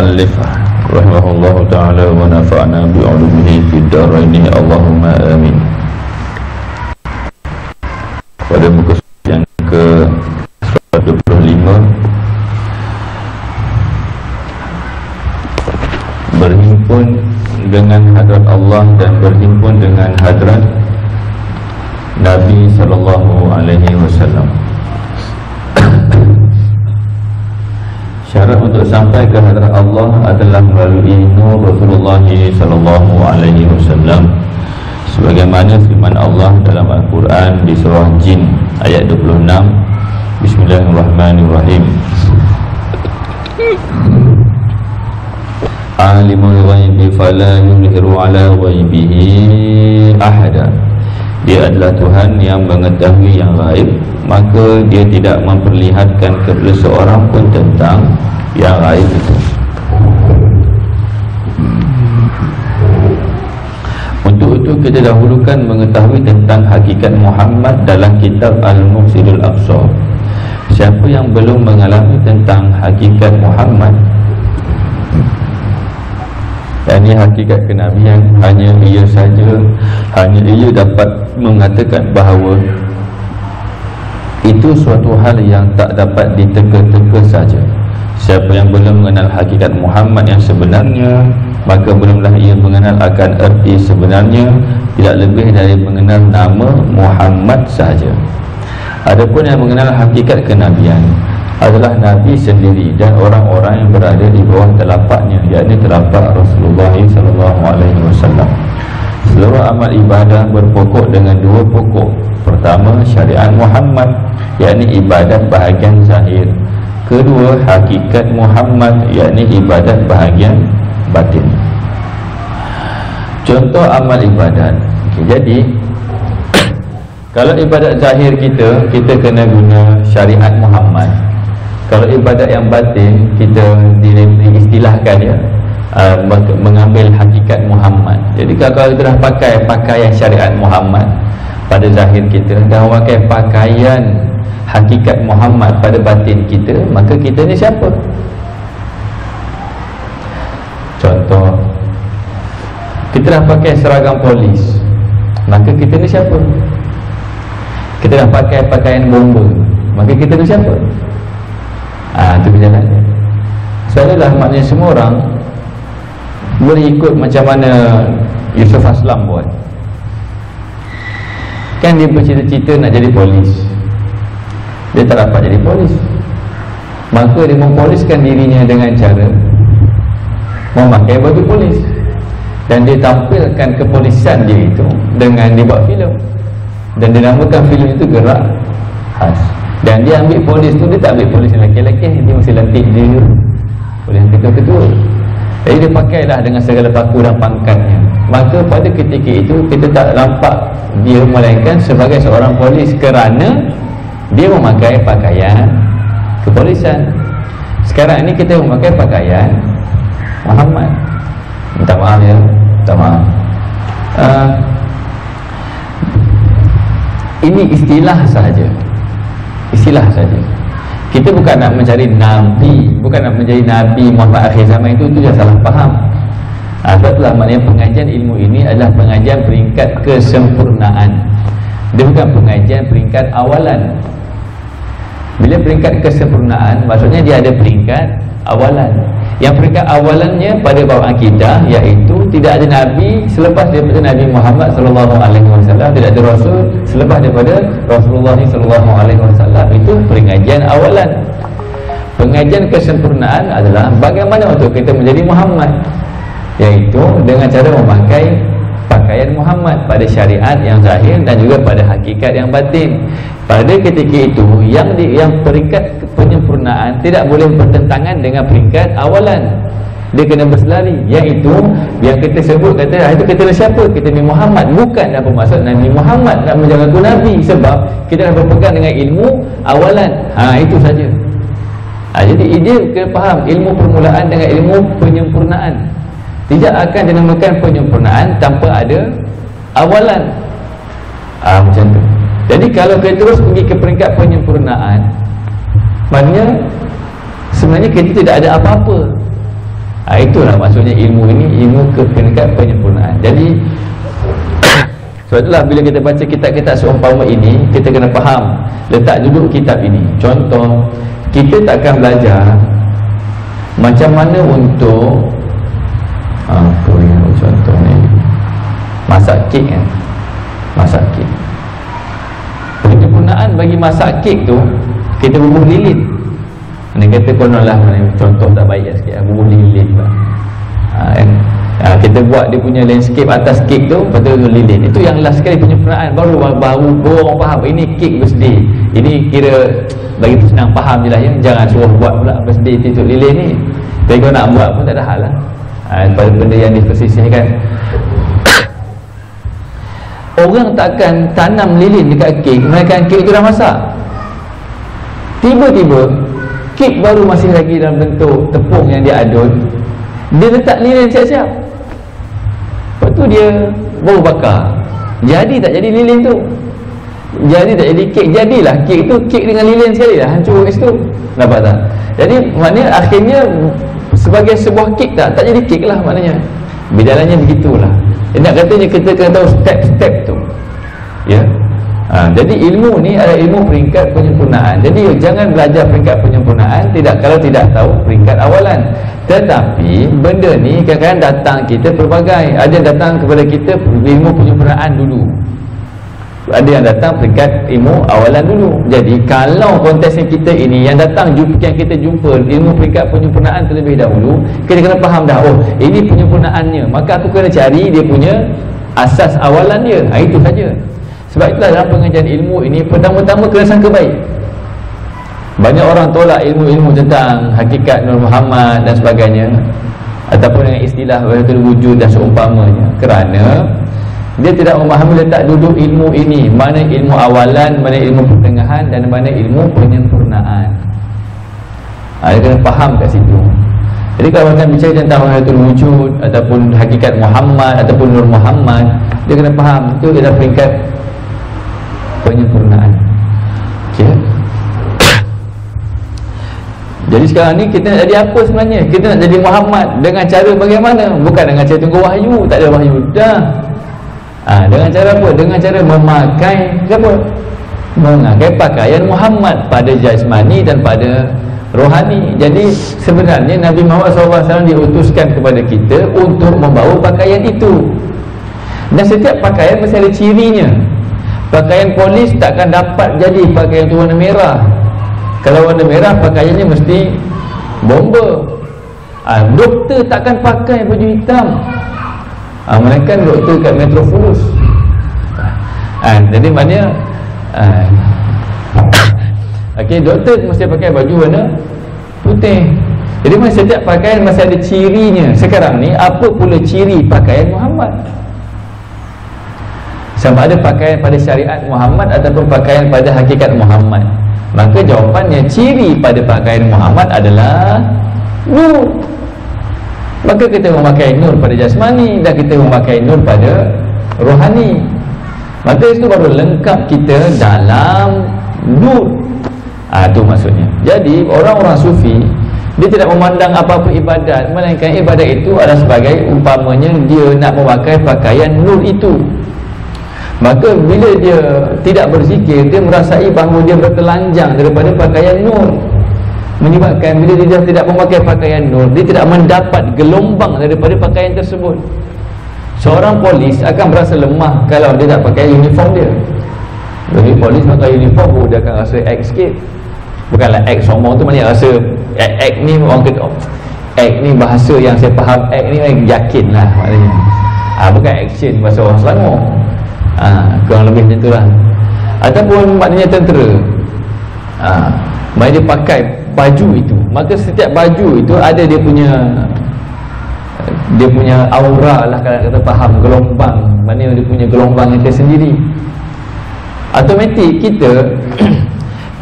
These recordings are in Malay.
المؤلف رحمه الله تعالى ونفعنا بعلومه في الدارين اللهم آمين. Pada muka yang ke 125 berhimpun dengan hadrat Allah dan berhimpun dengan hadrat Nabi sallallahu alaihi wasallam. Syarat untuk sampai ke hadrat Allah adalah melalui nur Rasulullah sallallahu alaihi wasallam, sebagaimana firman Allah dalam Al-Quran di surah Jin ayat 26. Bismillahirrahmanirrahim. Alimul ghaibi fala yuzhiru ala ghaibihi ahada. Dia adalah Tuhan yang mengetahui yang gaib, maka dia tidak memperlihatkan kepada seorang pun tentang yang gaib itu. Untuk itu kita dahulukan mengetahui tentang hakikat Muhammad dalam kitab Al-Mufsidul Aqsa. Siapa yang belum mengalami tentang hakikat Muhammad, ini hakikat kenabian, hanya ia saja, hanya ia dapat mengatakan bahawa itu suatu hal yang tak dapat diteka-teka saja. Siapa yang belum mengenal hakikat Muhammad yang sebenarnya, maka belumlah ia mengenal akan erti sebenarnya, tidak lebih dari mengenal nama Muhammad sahaja. Adapun yang mengenal hakikat kenabian adalah Nabi sendiri dan orang-orang yang berada di bawah telapaknya, yakni telapak Rasulullah SAW. Seluruh amal ibadah berpokok dengan dua pokok. Pertama, syariat Muhammad, yakni ibadat bahagian zahir. Kedua, hakikat Muhammad, yakni ibadat bahagian batin. Contoh amal ibadat. Jadi kalau ibadat zahir kita kena guna syariat Muhammad. Kalau ibadat yang batin, kita diistilahkan ya, mengambil hakikat Muhammad. Jadi kalau kita dah pakai pakaian syariat Muhammad pada zahir kita, dah pakai pakaian hakikat Muhammad pada batin kita, maka kita ni siapa? Contoh, kita dah pakai seragam polis, maka kita ni siapa? Kita dah pakai pakaian bomba, maka kita ni siapa? Itu berjalannya. Soalnya maknanya semua orang boleh ikut macam mana Yusuf Aslam buat. Kan dia bercita-cita nak jadi polis, dia tak dapat jadi polis, maka dia mempoliskan dirinya dengan cara memakai baju polis, dan dia tampilkan kepolisan dia itu dengan dibuat filem, dan dinamakan filem itu Gerak Khas. Dan dia ambil polis tu, dia tak ambil polis yang lelaki-lelaki, dia mesti lantik dia polis yang ketua-ketua. Jadi dia pakailah dengan segala paku dan pangkatnya. Maka pada ketika itu kita tak nampak dia melainkan sebagai seorang polis kerana dia memakai pakaian kepolisan. Sekarang ini kita memakai pakaian Muhammad. Minta maaf ya, minta maaf. Ini istilah sahaja, istilah saja. Kita bukan nak mencari Nabi, bukan nak menjadi Nabi Muhammad akhir zaman, itu dah salah faham. Sebab itulah maknanya pengajian ilmu ini adalah pengajian peringkat kesempurnaan. Dia bukan pengajian peringkat awalan. Bila peringkat kesempurnaan, maksudnya dia ada peringkat awalan. Yang peringkat awalannya pada bab akidah, iaitu tidak ada Nabi selepas daripada Nabi Muhammad SAW, tidak ada Rasul selepas daripada Rasulullah SAW. Itu pengajian awalan. Pengajian kesempurnaan adalah bagaimana untuk kita menjadi Muhammad, iaitu dengan cara memakai pakaian Muhammad pada syariat yang zahir dan juga pada hakikat yang batin. Pada ketika itu yang peringkat penyempurnaan tidak boleh bertentangan dengan peringkat awalan. Dia kena berselari, iaitu yang kita sebut kata itu kita siapa? Kita Nabi Muhammad. Bukan apa maksud Nabi Muhammad nak menjagaku Nabi, sebab kita dah berpegang dengan ilmu awalan. Itu saja. Jadi dia kena faham ilmu permulaan dengan ilmu penyempurnaan. Tidak akan dinamakan penyempurnaan tanpa ada awalan. Macam tu. Jadi kalau kita terus pergi ke peringkat penyempurnaan, maknanya sebenarnya kita tidak ada apa-apa. Itulah maksudnya ilmu ini, ilmu kekendekan penyempurnaan. Jadi sebab itulah bila kita baca kitab-kitab seumpama ini, kita kena faham letak duduk kitab ini. Contoh, kita takkan belajar macam mana untuk apa yang contoh ni, masak kek kan. Masak kek, penyempurnaan bagi masak kek tu, kita bubuh lilin. Dia kata konon lah, contoh tak baik sikit, bubuh lilin lah. Kita buat dia punya landscape atas kek tu, lepas tu lilin. Itu yang last sekali penyempurnaan. Baru orang faham ini kek birthday. Ini kira bagi senang faham je lah ya. Jangan suruh buat pula birthday tutup lilin ni. Tapi kalau nak buat pun tak ada hal lah. Pada benda yang dipersisihkan. Orang takkan tanam lilin dekat kek, melainkan kek tu dah masak. Tiba-tiba kek baru masih lagi dalam bentuk tepung yang dia adun, dia letak lilin siap-siap. Lepas tu dia baru bakar. Jadi tak jadi lilin tu? Jadi tak jadi kek? Jadilah kek tu, kek dengan lilin sekali lah, hancur kat situ. Nampak tak? Jadi maknanya akhirnya sebagai sebuah kek tak jadi kek lah maknanya. Berjalannya begitulah. Nak katanya kita kena tahu step-step tu ya. Jadi ilmu ni adalah ilmu peringkat penyempurnaan. Jadi jangan belajar peringkat penyempurnaan kalau tidak tahu peringkat awalan. Tetapi benda ni kadang-kadang datang kita pelbagai. Ada yang datang kepada kita ilmu penyempurnaan dulu, ada yang datang peringkat ilmu awalan dulu. Jadi kalau kontesnya kita ini yang datang yang kita jumpa ilmu peringkat penyempurnaan terlebih dahulu, kita kena faham dah, oh ini penyempurnaannya, maka aku kena cari dia punya asas awalan dia. Itu saja. Sebab itulah dalam pengajian ilmu ini, pertama-tama kena sangka baik. Banyak orang tolak ilmu-ilmu tentang hakikat Nur Muhammad dan sebagainya, ataupun dengan istilah wahdatul wujud dan seumpamanya, kerana dia tidak memahami letak duduk ilmu ini, mana ilmu awalan, mana ilmu pertengahan, dan mana ilmu penyempurnaan. Dia kena faham kat situ. Jadi kalau macam bicara tentang wahdatul wujud ataupun hakikat Muhammad ataupun Nur Muhammad, dia kena faham itu adalah peringkat penyempurnaan. Okay. Jadi sekarang ni kita nak jadi apa sebenarnya? Kita nak jadi Muhammad dengan cara bagaimana? Bukan dengan cara tunggu wahyu, tak ada wahyu dah. Dengan cara apa? Dengan cara memakai apa? Memakai pakaian Muhammad pada jasmani dan pada rohani. Jadi sebenarnya Nabi Muhammad SAW diutuskan kepada kita untuk membawa pakaian itu. Dan setiap pakaian mesti ada cirinya. Pakaian polis takkan dapat jadi pakaian tu warna merah. Kalau warna merah pakaiannya mesti bomba. Doktor takkan pakai baju hitam, melainkan doktor kat Metropolis. Jadi maknanya doktor mesti pakai baju warna putih. Jadi setiap pakaian masih ada cirinya. Sekarang ni apa pula ciri pakaian Muhammad? Sama ada pakaian pada syariat Muhammad ataupun pakaian pada hakikat Muhammad. Maka jawapannya, ciri pada pakaian Muhammad adalah nur. Maka kita memakai nur pada jasmani dan kita memakai nur pada rohani. Maka itu baru lengkap kita dalam nur. Itu maksudnya. Jadi orang-orang sufi, dia tidak memandang apa-apa ibadat, melainkan ibadat itu adalah sebagai umpamanya dia nak memakai pakaian nur itu. Maka bila dia tidak berzikir, dia merasai bahawa dia bertelanjang daripada pakaian nur. Menyebabkan bila dia tidak memakai pakaian nur, dia tidak mendapat gelombang daripada pakaian tersebut. Seorang polis akan berasa lemah kalau dia tak pakai uniform dia. Jadi polis pakai uniform, dia akan rasa act sikit. Bukanlah act sombong tu, maknanya rasa act ni, orang kata act ni bahasa yang saya faham, act ni yakin lah maknanya. Bukan action bahasa orang Selangor. Kurang lebih macam tu lah. Ataupun maknanya tentera, maknanya dia pakai baju itu. Maka setiap baju itu ada dia punya aura lah, kalau kata faham, gelombang. Maknanya dia punya gelombang yang tersendiri. Otomatik kita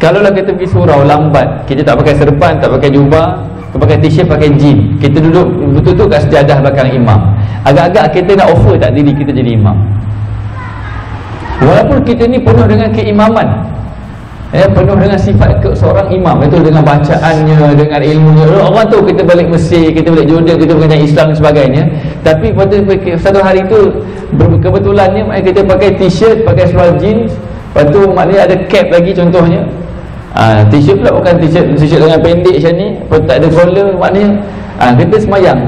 kalaulah kita pergi surau lambat, kita tak pakai serban, tak pakai jubah, kita pakai t-shirt, pakai jean, kita duduk betul-betul kat sejadah belakang imam, agak-agak kita nak offer tak diri kita jadi imam. Walaupun kita ni penuh dengan keimaman, penuh dengan sifat seorang imam, itu dengan bacaannya, dengan ilmunya. Orang tahu kita balik Mesir, kita balik Jordan, kita mengajar Islam dan sebagainya, tapi pada satu hari itu kebetulannya kita pakai t-shirt, pakai seluar jeans, lepas tu maknanya ada cap lagi contohnya. T-shirt pula bukan t-shirt dengan pendek macam ni, tak ada collar, maknanya kita semayang.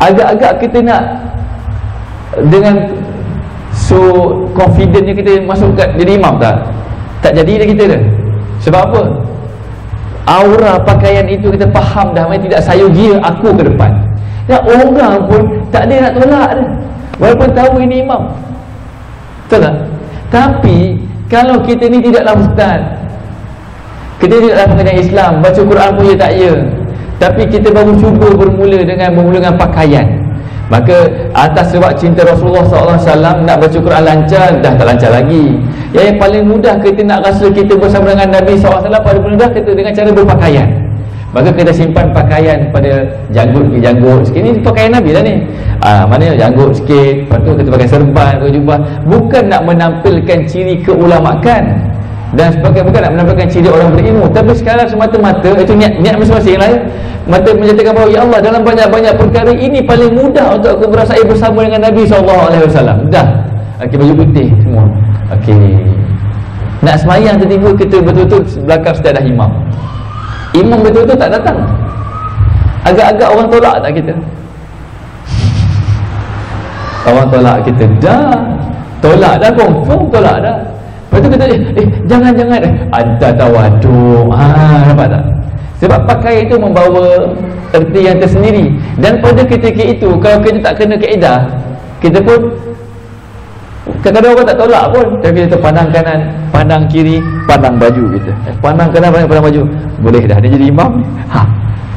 Agak-agak kita nak dengan so confidentnya kita masuk kat jadi imam, tak jadi dah kita dah. Sebab apa? Aura pakaian itu kita faham dah, maknanya tidak sayur gia aku ke depan. Dan orang pun tak ada nak tolak dah, walaupun tahu ini imam. Betul tak? Tapi kalau kita ni tidaklah ustaz, kita tidaklah pengajar Islam, baca Quran pun tak ya, tapi kita baru cuba bermula dengan pakaian, maka atas sebab cinta Rasulullah SAW nak baca Quran lancar, dah tak lancar lagi. Yang paling mudah kita nak rasa kita bersama dengan Nabi SAW, paling mudah kita dengan cara berpakaian. Maka kita simpan pakaian pada janggut sikit. Ini pakaian Nabi lah ni. Mana janggut sikit, lepas tu kita pakai serban, pakai jubah. Bukan nak menampilkan ciri keulamakan dan sebagainya, bukan nak menampilkan ciri orang berilmu, tapi sekarang semata-mata itu niat masing-masing lah ya. Mata menyatakan bahawa ya Allah, dalam banyak-banyak perkara ini paling mudah untuk aku berasai bersama dengan Nabi SAW. Dah, okey, baju putih semua, okey, nak semayang tiba-tiba kita betul-betul belakang setiadah imam. Imam betul-betul tak datang, agak-agak orang tolak tak kita? Orang tolak kita dah, tolak dah, confirm tolak dah. Lepas tu kita jangan-jangan anta tawaduk. Nampak tak? Sebab pakaian itu membawa erti yang tersendiri. Dan pada ketika itu, kalau kita tak kena kaedah, kita pun kadang-kadang orang tak tolak pun, tapi kita pandang kanan, pandang kiri, pandang baju kita, pandang kanan, pandang baju, boleh dah dia jadi imam.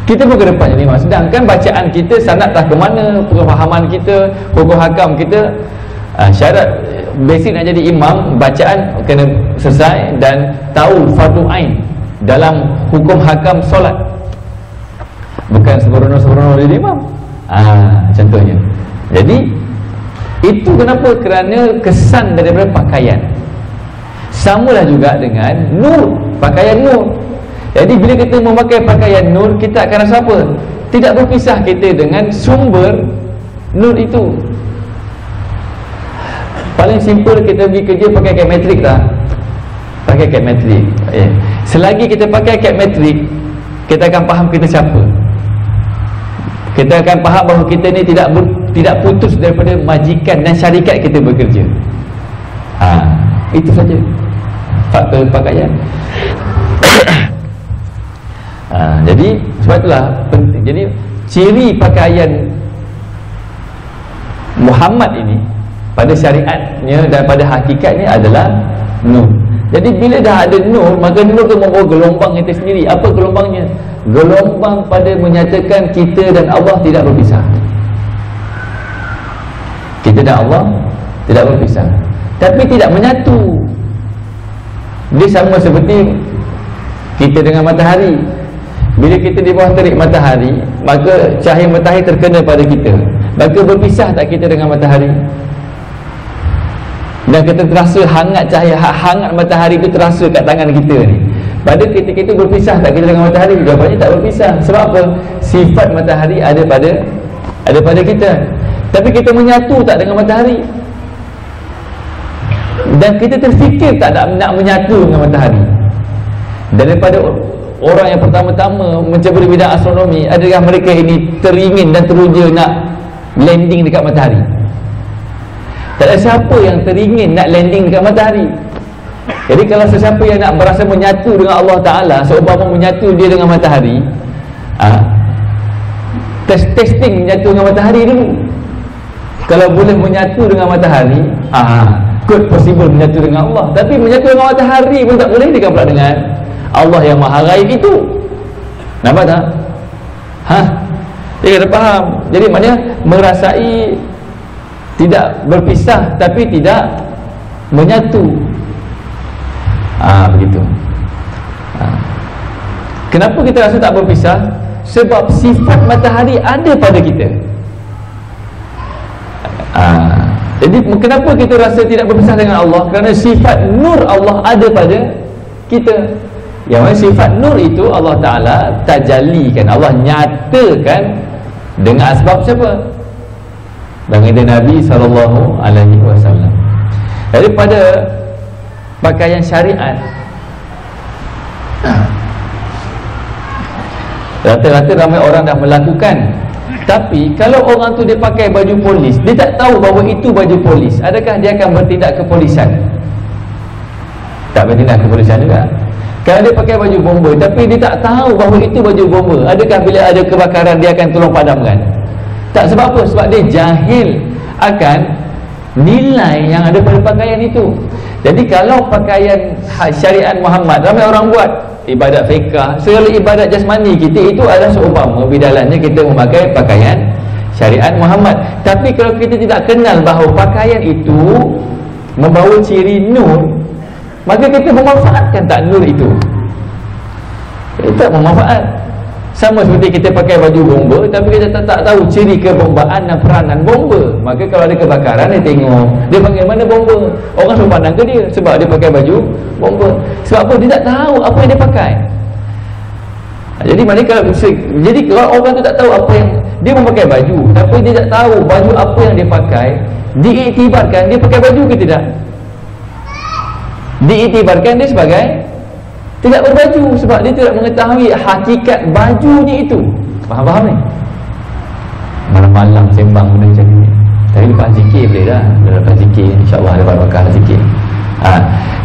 Kita pun ke depan jadi imam. Sedangkan bacaan kita sanad tak ke mana, pemahaman kita, hukum hakam kita, syarat basic nak jadi imam, bacaan kena selesai dan tahu fardu ain dalam hukum hakam solat. Bukan sembrono-sembrono jadi imam. Contohnya. Jadi itu kenapa? Kerana kesan daripada pakaian. Samalah juga dengan nur, pakaian nur. Jadi bila kita memakai pakaian nur, kita akan rasa apa? Tidak berpisah kita dengan sumber nur itu. Paling simple, kita pergi kerja pakai kad metrik tak? Pakai kad metrik. Selagi kita pakai kad metrik, kita akan faham kita siapa. Kita akan faham bahawa kita ni tidak putus daripada majikan dan syarikat kita bekerja. Itu saja faktor pakaian. Jadi sebab itulah penting. Jadi ciri pakaian Muhammad ini pada syariatnya dan pada hakikatnya adalah nur. Jadi bila dah ada nur, maka nur itu membawa gelombang itu sendiri. Apa gelombangnya? Gelombang pada menyatakan kita dan Allah tidak berpisah. Kita dan Allah tidak berpisah, tapi tidak menyatu. Dia sama seperti kita dengan matahari. Bila kita di bawah terik matahari, maka cahaya matahari terkena pada kita, maka berpisah tak kita dengan matahari? Dan kita terasa hangat cahaya, hangat matahari itu terasa kat tangan kita ni. Pada ketika itu berpisah tak kita dengan matahari? Jawapannya tak berpisah. Sebab apa? Sifat matahari ada pada kita, tapi kita menyatu tak dengan matahari. Dan kita terfikir tak nak menyatu dengan matahari. Daripada orang yang pertama-tama mencuba di bidang astronomi, adakah mereka ini teringin dan teruja nak landing dekat matahari? Tak ada siapa yang teringin nak landing dekat matahari. Jadi kalau sesiapa yang nak berasa menyatu dengan Allah Ta'ala, seumpama menyatu dia dengan matahari, testing menyatu dengan matahari dulu. Kalau boleh menyatu dengan matahari, good possible menyatu dengan Allah. Tapi menyatu dengan matahari pun tak boleh, dia pula dengan Allah yang maha gaib itu. Nampak tak? Dia kena faham. Jadi maknanya merasai tidak berpisah tapi tidak menyatu. Begitu. Kenapa kita rasa tak berpisah? Sebab sifat matahari ada pada kita. Jadi kenapa kita rasa tidak berpisah dengan Allah? Kerana sifat nur Allah ada pada kita. Yang mana sifat nur itu Allah Ta'ala tajallikan, Allah nyatakan dengan asbab siapa? Baginda Nabi SAW. Daripada pakaian syariat, rata-rata ramai orang dah melakukan. Tapi kalau orang tu dia pakai baju polis, dia tak tahu bahawa itu baju polis, adakah dia akan bertindak kepolisan? Tak bertindak kepolisan juga. Kalau dia pakai baju bomba tapi dia tak tahu bahawa itu baju bomba, adakah bila ada kebakaran dia akan tolong padamkan? Tak. Sebab apa? Sebab dia jahil akan nilai yang ada pada pakaian itu. Jadi kalau pakaian syariat Muhammad, ramai orang buat ibadat fiqah, segala ibadat jasmani kita itu adalah seumpama bidalannya kita memakai pakaian syariat Muhammad. Tapi kalau kita tidak kenal bahawa pakaian itu membawa ciri nur, maka kita memanfaatkan tak nur itu. Kita memanfaat. Sama seperti kita pakai baju bomba tapi kita tak tahu ciri kebombaan dan peranan bomba. Maka kalau ada kebakaran, dia tengok, dia panggil mana bomba, orang suruh pandang ke dia sebab dia pakai baju bomba. Sebab apa? Dia tak tahu apa yang dia pakai. Jadi kalau orang tu tak tahu apa yang dia memakai baju, tapi dia tak tahu baju apa yang dia pakai, diiktibarkan dia pakai baju ke tidak? Diiktibarkan dia sebagai tidak berbaju, sebab dia tidak mengetahui hakikat bajunya itu. Faham-faham ni? Malam-malam sembang benda macam ni. Tapi lepas zikir boleh dah. Lepas zikir, insyaAllah ada barakah zikir.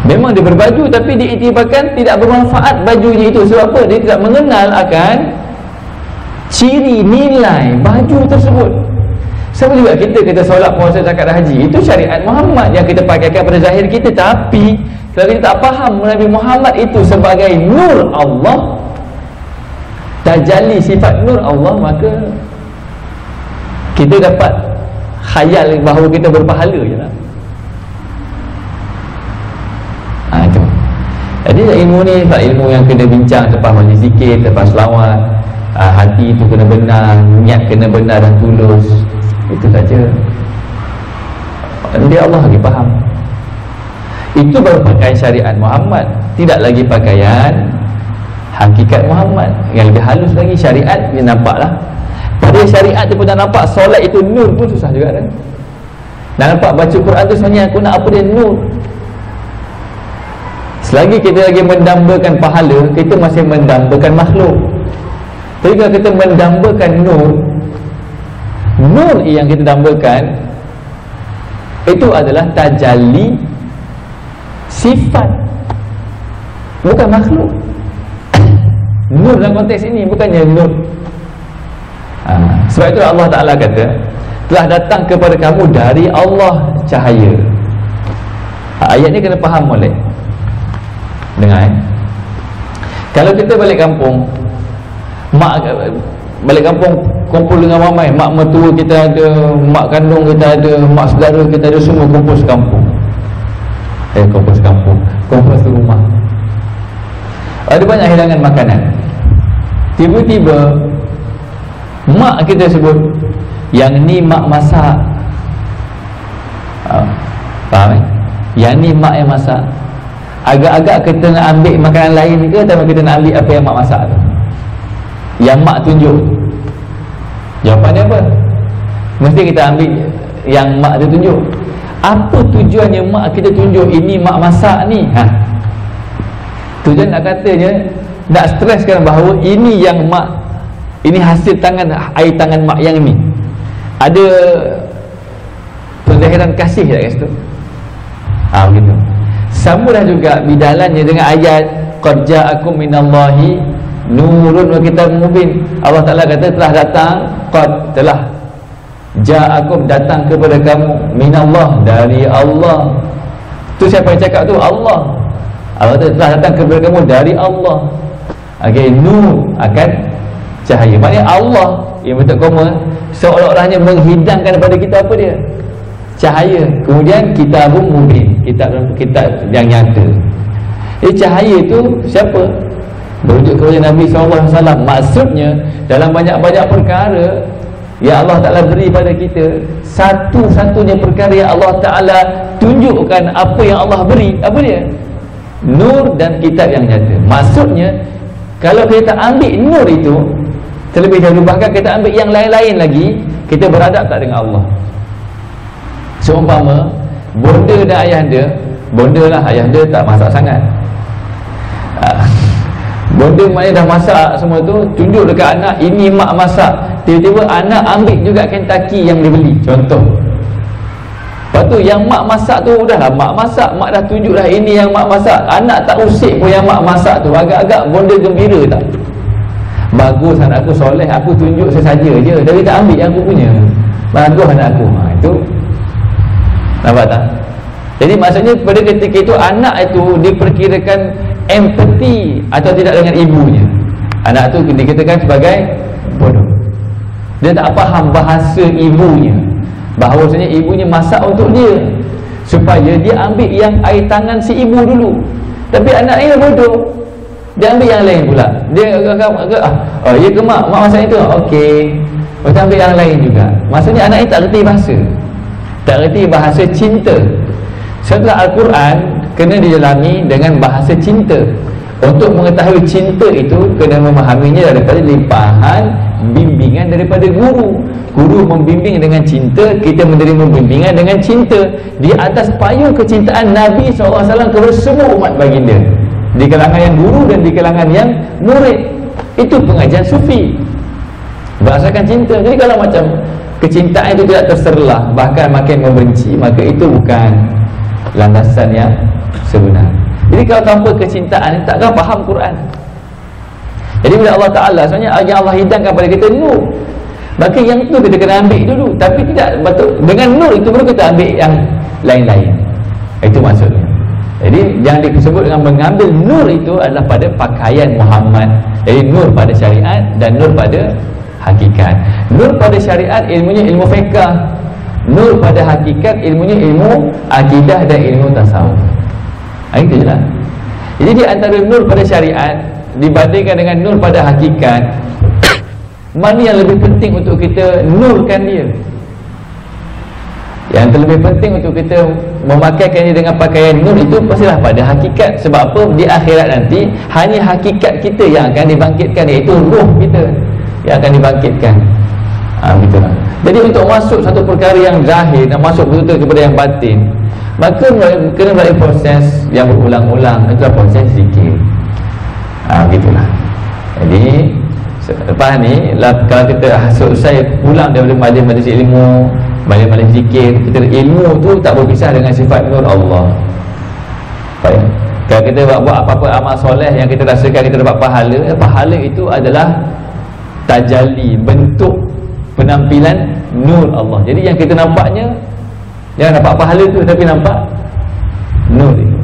Memang dia berbaju tapi diiktibarkan tidak bermanfaat bajunya itu. Sebab apa? Dia tidak mengenal akan ciri nilai baju tersebut. Sama juga kita solat, puasa, zakat, haji, itu syariat Muhammad yang kita pakaikan pada zahir kita. Tapi kalau kita tak faham Nabi Muhammad itu sebagai nur Allah, tajalli sifat nur Allah, maka kita dapat khayal bahawa kita berpahala je lah. Itu. Jadi ilmu ni ilmu yang kena bincang lepas majlis zikir, lepas selawat. Hati itu kena benar, niat kena benar dan tulus. Itu saja. Dia Allah lagi faham. Itu baru pakaian syariat Muhammad, tidak lagi pakaian hakikat Muhammad. Yang lebih halus lagi syariat, dia nampaklah. Pada syariat tu pun dah nampak solat itu nur pun susah juga kan. Dah nampak baca Quran tu sebenarnya aku nak apa dia nur. Selagi kita lagi mendambakan pahala, kita masih mendambakan makhluk. Tapi kalau kita mendambakan nur, nur yang kita dambakan itu adalah tajalli sifat, bukan makhluk. Nur dalam konteks ini bukannya nur. Sebab itu Allah Ta'ala kata, telah datang kepada kamu dari Allah cahaya. Ayat ni kena faham molek. Dengar kalau kita balik kampung, balik kampung kumpul dengan ramai, mak mertua kita ada, mak kandung kita ada, mak saudara kita ada, semua kumpul sekampung. Kumpul sekampung, kumpul serumah. Ada banyak hidangan makanan. Tiba-tiba mak kita sebut, yang ni mak masak. Faham kan? Yang ni mak yang masak. Agak-agak kita nak ambil makanan lain ke, atau kita nak ambil apa yang mak masak tu? Yang mak tunjuk. Jawapannya apa? Mesti kita ambil yang mak tu tunjuk. Apa tujuannya mak kita tunjuk ini mak masak ni? Tujuan nak katanya, nak streskan bahawa ini yang mak, ini hasil tangan, air tangan mak yang ni. Ada penzahiran kasih tak kat situ? Begitu. Sama dah juga bidalannya dengan ayat qad ja'akum minallahi nurun wa kitabun mubin. Allah Ta'ala kata telah datang, qad telah ja'akum datang kepada kamu minallah dari Allah. Tu siapa yang cakap tu? Allah. Allah telah datang kepada kamu dari Allah. Nur akan cahaya. Maknanya Allah yang bentuk koma seolah-olahnya menghidangkan kepada kita apa dia? Cahaya. Kemudian kitabun mubin, kitab yang nyata. Cahaya itu siapa? Berujuk kepada Nabi SAW. Maksudnya dalam banyak-banyak perkara yang Allah Ta'ala beri pada kita, satu-satunya perkara yang Allah Ta'ala tunjukkan apa yang Allah beri, apa dia? nur dan kitab yang nyata. Maksudnya kalau kita ambil nur itu terlebih dahulu, bahkan kita ambil yang lain-lain lagi, kita beradab tak dengan Allah. Seumpama bonda dan ayahanda, bonda lah, ayahanda tak masak sangat, bonda maknanya dah masak semua tu, tunjuk dekat anak, ini mak masak. Tiba-tiba anak ambil juga Kentucky yang dia beli, contoh. Lepas tu yang mak masak tu, dah lah mak masak, mak dah tunjuk dah ini yang mak masak. Anak tak usik pun yang mak masak tu, agak-agak bonda gembira tak? Bagus anak aku soleh, aku tunjuk sesaja je, tapi tak ambil yang aku punya. Bagus anak aku. Itu nampak tak? Jadi maksudnya pada ketika itu anak itu diperkirakan empati atau tidak dengan ibunya. Anak itu dikatakan sebagai bodoh. Dia tak faham bahasa ibunya, bahawasanya ibunya masak untuk dia, supaya dia ambil yang air tangan si ibu dulu. Tapi anak ini bodoh, dia ambil yang lain pula. Dia agak-agak ya ke mak masak itu, okey, kita ambil yang lain juga. Maksudnya anak ini tak reti bahasa, tak reti bahasa cinta. Setelah Al-Quran kena dijalani dengan bahasa cinta. Untuk mengetahui cinta itu kena memahaminya daripada limpahan bimbingan daripada guru. Guru membimbing dengan cinta, kita menerima bimbingan dengan cinta di atas payung kecintaan Nabi SAW kepada semua umat baginda, di kalangan yang guru dan di kalangan yang murid. Itu pengajian sufi berdasarkan cinta. Jadi kalau macam kecintaan itu tidak terserlah, bahkan makin membenci, maka itu bukan landasan yang sebenar. Jadi kalau tanpa kecintaan, takkan faham Quran. Jadi bila Allah Ta'ala, sebenarnya yang Allah hidangkan kepada kita nur, maka yang tu kita kena ambil dulu. Tapi tidak betul, dengan nur itu baru kita ambil yang lain-lain. Itu maksudnya. Jadi yang disebut dengan mengambil nur itu adalah pada pakaian Muhammad. Jadi nur pada syariat dan nur pada hakikat. Nur pada syariat ilmunya ilmu fiqh, nur pada hakikat ilmunya ilmu akidah dan ilmu tasawuf. Itu je lah. Jadi di antara nur pada syariat dibandingkan dengan nur pada hakikat, mana yang lebih penting untuk kita nurkan dia? Yang terlebih penting untuk kita memakaikan dia dengan pakaian nur itu pastilah pada hakikat. Sebab apa? Di akhirat nanti hanya hakikat kita yang akan dibangkitkan, iaitu ruh kita yang akan dibangkitkan. Begitulah. Jadi untuk masuk satu perkara yang zahir dan masuk betul-betul kepada yang batin, maka kena melalui proses yang berulang-ulang. Itulah proses zikir. Begitulah. Jadi lepas ni kalau kita selesai pulang daripada majlis ilmu, majlis zikir, kita ilmu tu tak berpisah dengan sifat nur Allah. Baik. Kalau kita buat apa-apa amal soleh yang kita rasakan kita dapat pahala, pahala itu adalah tajalli, bentuk penampilan nur Allah. Jadi yang kita nampaknya, jangan nampak pahala tu, tapi nampak nur itu.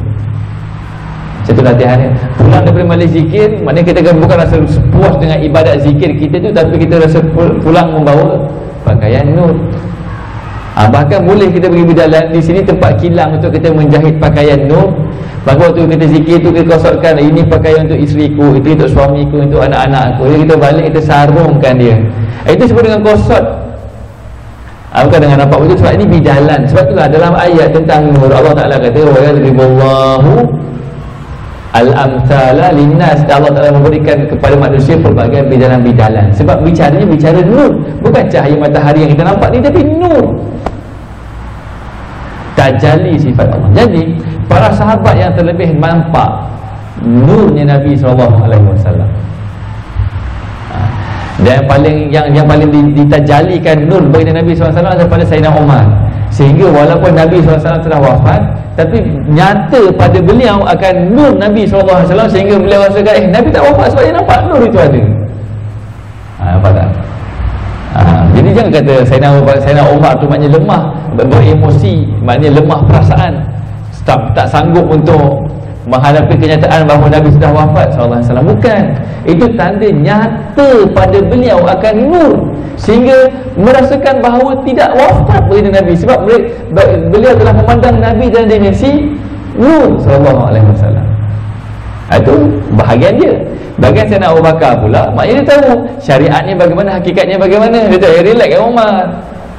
Satu latihan ni. Pulang daripada majlis zikir, maknanya kita bukan rasa puas dengan ibadat zikir kita tu, tapi kita rasa pulang membawa pakaian nur. Bahkan boleh kita pergi berjalan di sini tempat kilang untuk kita menjahit pakaian nur. Maka waktu kita zikir tu kita kosotkan, ini pakaian untuk isteriku, itu untuk suamiku, untuk anak-anakku. Jadi kita balik, kita sarungkan dia. Itu sebut dengan kosot. Bukan dengan nampak betul, sebab ini bidalan. Sebab itulah dalam ayat tentang nur, Allah Ta'ala kata wa yadriballahu al-amthala linnas. Allah Ta'ala memberikan kepada manusia pelbagai bidalan-bidalan. Sebab bicaranya bicara nur, bukan cahaya matahari yang kita nampak ni, tapi nur, tajalli sifat Allah. Jadi para sahabat yang terlebih nampak nurnya Nabi SAW. Dan yang paling ditajalikan nur bagi Nabi SAW daripada Sayyidina Umar. Sehingga walaupun Nabi SAW telah wafat, tapi nyata pada beliau akan nur Nabi SAW, sehingga beliau rasakan Nabi tak wafat sebab dia nampak nur itu ada. Nampak tak? Jadi jangan kata Sayyidina Umar tu maknanya lemah beremosi, maknanya lemah perasaan, tak sanggup untuk menghadapi kenyataan bahawa Nabi sudah wafat SAW. Bukan. Itu tanda nyata pada beliau akan nur, sehingga merasakan bahawa tidak wafat bagi Nabi. Sebab beliau telah memandang Nabi dalam dimensi nur SAW. Itu bahagian dia. Bahagian Sayyidina Abu Bakar pula, maknanya dia tahu syariatnya bagaimana, hakikatnya bagaimana. Dia tak relax kan Umar.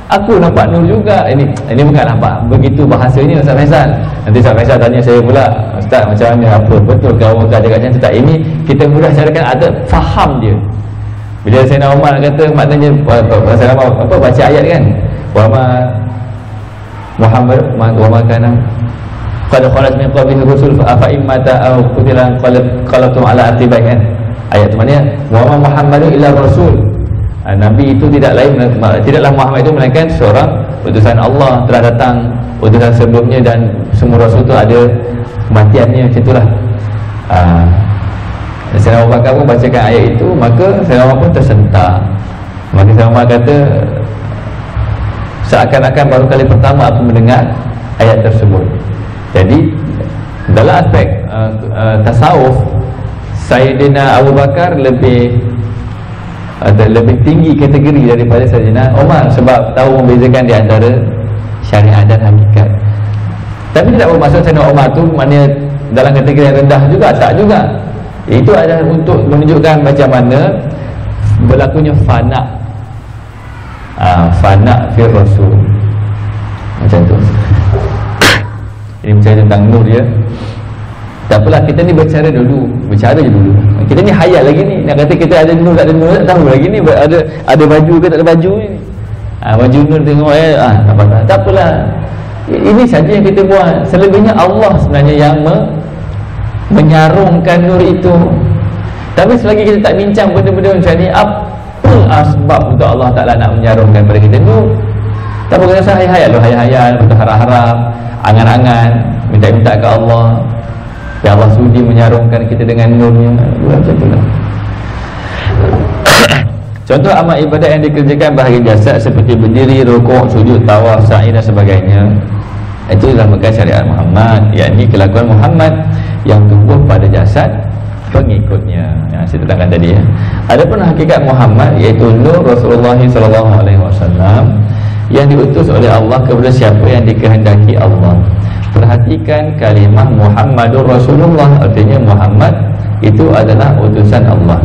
Aku nampak nur juga. Ini bukan nampak begitu bahasa ini Ustaz Faisal. Nanti Ustaz Faisal tanya saya pula, Ustaz macam mana, apa betul ke orang cakap macam tu? Tak, ini kita mudah carakan ada faham dia. Bila Sayyidina Umar kata, maknanya Sayyidina Umar apa baca ayat kan, wa ma Muhammad wa ma kana qad khalat min qablihi rusul fa immata aw qutilan qalatum ala atibai kan. Ayat tu maknanya wa ma Muhammadun illa rasul. Nabi itu tidaklah Muhammad itu melainkan seorang utusan Allah, telah datang utusan sebelumnya dan semua rasul itu ada kematiannya, macam itulah. Sayyidina Abu Bakar pun bacakan ayat itu, maka Sayyidina Umar pun tersentak. Maka Sayyidina Umar kata, seakan-akan baru kali pertama aku mendengar ayat tersebut. Jadi dalam aspek tasawuf, Sayyidina Abu Bakar lebih tinggi kategori daripada Sayyidina Umar, sebab tahu membezakan di antara syariat dan hakikat. Tapi tidak bermaksud Sayyidina Umar tu maknanya dalam kategori yang rendah juga, tak juga. Itu adalah untuk menunjukkan macam mana berlakunya fana, fana fi rasul, macam tu. Ini bicara tentang nur ya. Tak apalah, kita ni bercara je dulu. Kita ni hayal lagi ni. Nak kata kita ada nur tak ada nur, tak tahu lagi ni. Ada baju ke tak ada baju ni. Baju nur tengok tak apalah. Ini saja yang kita buat. Selebihnya Allah sebenarnya yang menyarungkan nur itu. Tapi selagi kita tak bincang benda-benda macam ni, apa asbab untuk Allah Ta'ala nak menyarungkan pada kita nur? Tak apa, kata hayal-hayal, betul harap-harap, angan-angan, minta-minta ke Allah. Ya Allah sudi menyarungkan kita dengan nurnya. Macam tu lah. Contoh amal ibadat yang dikerjakan bahagian jasad seperti berdiri, rukuk, sujud, tawaf, sa'i dan sebagainya, itu dinamakan syariat Muhammad, yakni kelakuan Muhammad yang tumbuh pada jasad pengikutnya. Yang saya terangkan tadi ya. Adapun hakikat Muhammad iaitu nur Rasulullah SAW yang diutus oleh Allah kepada siapa yang dikehendaki Allah. Perhatikan kalimah Muhammadur Rasulullah, artinya Muhammad itu adalah utusan Allah.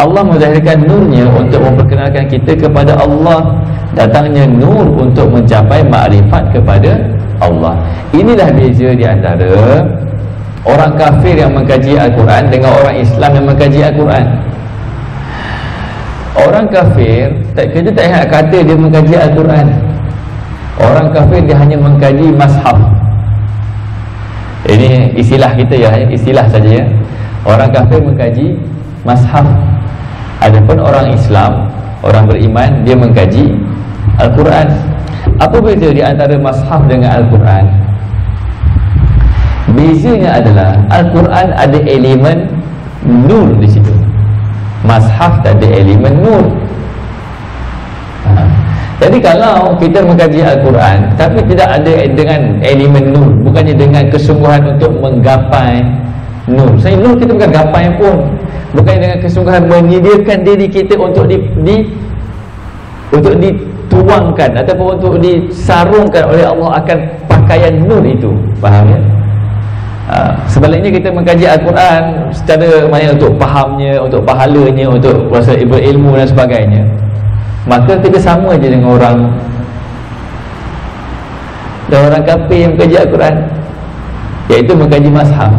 Allah menzahirkan nurnya untuk memperkenalkan kita kepada Allah. Datangnya nur untuk mencapai makrifat kepada Allah. Inilah beza di antara orang kafir yang mengkaji Al-Quran dengan orang Islam yang mengkaji Al-Quran. Orang kafir, kita tak ingat kata dia mengkaji Al-Quran. Orang kafir dia hanya mengkaji mashaf. Ini istilah kita ya, istilah saja ya. Orang kafir mengkaji mashaf. Adapun orang Islam, orang beriman, dia mengkaji Al-Quran. Apa beza di antara mashaf dengan Al-Quran? Bezanya adalah Al-Quran ada elemen nur di situ. Mashaf tak ada elemen nur. Jadi kalau kita mengkaji Al-Quran tapi tidak ada dengan elemen nur, bukannya dengan kesungguhan untuk menggapai nur. Saya nur kita bukan gapai pun, bukannya dengan kesungguhan menyediakan diri kita untuk untuk dituangkan ataupun untuk disarungkan oleh Allah akan pakaian nur itu. Faham ya? Sebaliknya kita mengkaji Al-Quran secara maknanya untuk fahamnya, untuk pahalanya, untuk rasa berilmu dan sebagainya, maka kita sama je dengan orang kafir yang mengkaji Al-Quran, iaitu mengkaji mazhab.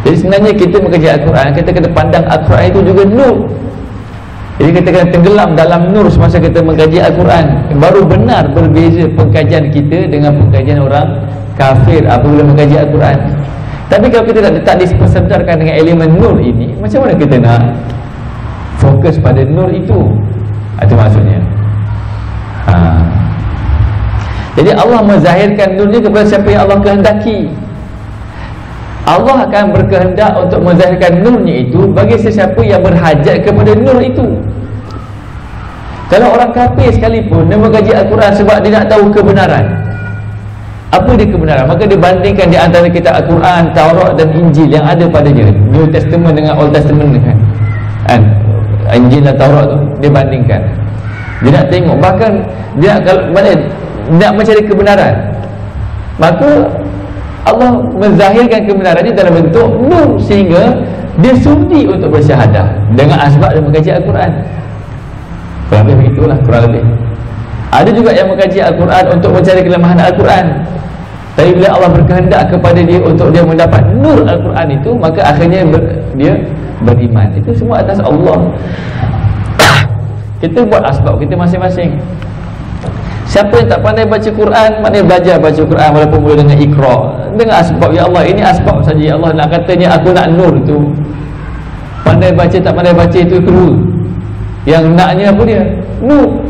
Jadi sebenarnya kita mengkaji Al-Quran, kita kena pandang Al-Quran itu juga nur. Jadi kita kena tenggelam dalam nur semasa kita mengkaji Al-Quran. Baru benar berbeza pengkajian kita dengan pengkajian orang kafir apabila mengkaji Al-Quran. Tapi kalau kita tak dipersedarkan dengan elemen nur ini, macam mana kita nak fokus pada nur itu? Itu maksudnya. Jadi Allah menzahirkan nurnya kepada siapa yang Allah kehendaki. Allah akan berkehendak untuk menzahirkan nurnya itu bagi sesiapa yang berhajat kepada nur itu. Kalau orang kafir sekalipun dia mengkaji Al-Quran sebab dia nak tahu kebenaran. Apa dia kebenaran? Maka dia bandingkan di antara kitab Al-Quran, Taurat dan Injil yang ada padanya, New Testament dengan Old Testament kan? Injil dan Taurat tu dia bandingkan. Dia nak tengok, bahkan dia nak mencari kebenaran. Maka Allah menzahirkan kebenaran ini dalam bentuk nur, sehingga dia sudi untuk bersyahadah dengan asbab dia mengkaji Al-Quran. Kurang lebih begitulah, kurang lebih. Ada juga yang mengkaji Al-Quran untuk mencari kelemahan Al-Quran. Tapi bila Allah berkehendak kepada dia untuk dia mendapat nur Al-Quran itu, maka akhirnya dia beriman. Itu semua atas Allah. Kita buat asbab kita masing-masing. Siapa yang tak pandai baca Quran, maknanya belajar baca Quran walaupun mula dengan Iqra, dengan asbab. Ya Allah, ini asbab saja. Ya Allah nak katanya aku nak nur itu. Pandai baca tak pandai baca itu kedua. Yang naknya apa dia? Nur.